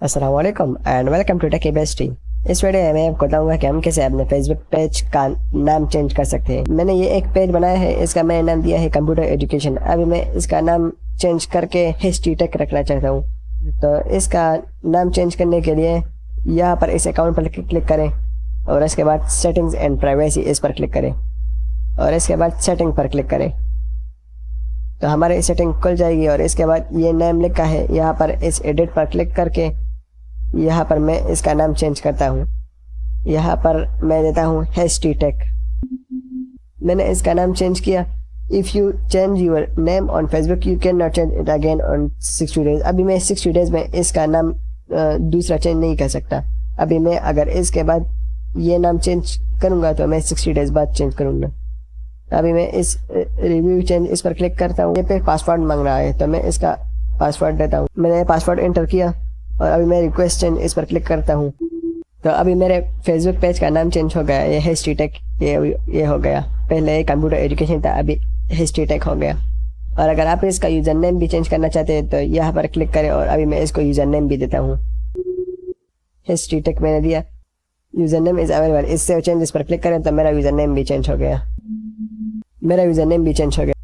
अस्सलाम वालेकुम and welcome to techie bestie. इस वीडियो में आपको बताऊंगा कि हम कैसे अपने फेसबुक पेज का नाम चेंज कर सकते हैं। मैंने ये एक पेज बनाया है, इसका मैंने नाम दिया है कंप्यूटर एजुकेशन। अभी मैं इसका नाम चेंज करके हिस्ट्री टेक रखना चाहता हूँ। तो इसका नाम चेंज करने के लिए यहाँ पर इस अकाउंट पर क्लिक करें और इसके बाद सेटिंग्स एंड प्राइवेसी इस पर क्लिक करें और इसके बाद सेटिंग पर क्लिक करें तो हमारी सेटिंग खुल जाएगी। और इसके बाद ये नेम लिखा है, यहाँ पर इस एडिट पर क्लिक करके यहाँ पर मैं इसका नाम चेंज करता हूँ। यहाँ पर मैं देता हूँ हिस्ट्री टेक। मैंने इसका नाम चेंज किया। If you change your name on Facebook you can not change it again on 60 days. अभी मैं 60 डेज में इसका नाम दूसरा चेंज नहीं कर सकता। अभी मैं अगर इसके बाद ये नाम चेंज करूँगा तो मैं 60 डेज बाद चेंज करूँगा। अभी मैं इस रिव्यू चेंज इस पर क्लिक करता हूँ। ये पे पासवर्ड मांग रहा है तो मैं इसका पासवर्ड देता हूँ। मैंने पासवर्ड एंटर किया और अभी मैं रिक्वेस्ट चेंज इस पर क्लिक करता हूँ तो अभी मेरे फेसबुक पेज का नाम चेंज हो गया। ये हिस्ट्री टेक ये हो गया। पहले कंप्यूटर एजुकेशन था, अभी हिस्ट्री टेक हो गया। और अगर आप इसका यूज़र नेम भी चेंज करना चाहते हैं तो यहाँ पर क्लिक करें और अभी मैं इसको यूज़र नेम भी देता हूँ। हिस्ट्री टेक मैंने दिया। User name is available. इससे चेंज इस पर क्लिक करें तो मेरा यूज़र नेम भी चेंज हो गया।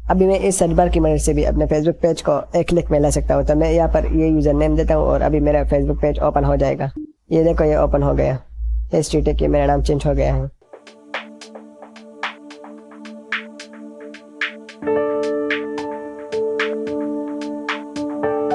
अभी मैं इस सर्च बार की मदद से भी अपने फेसबुक पेज को एक क्लिक में ला सकता हूँ। तो मैं यहाँ पर ये यूज़र नेम देता हूँ और अभी मेरा फेसबुक पेज ओपन हो जाएगा। ये देखो, ये ओपन हो गया। हिस्ट्री टेक के मेरा नाम चेंज हो गया है।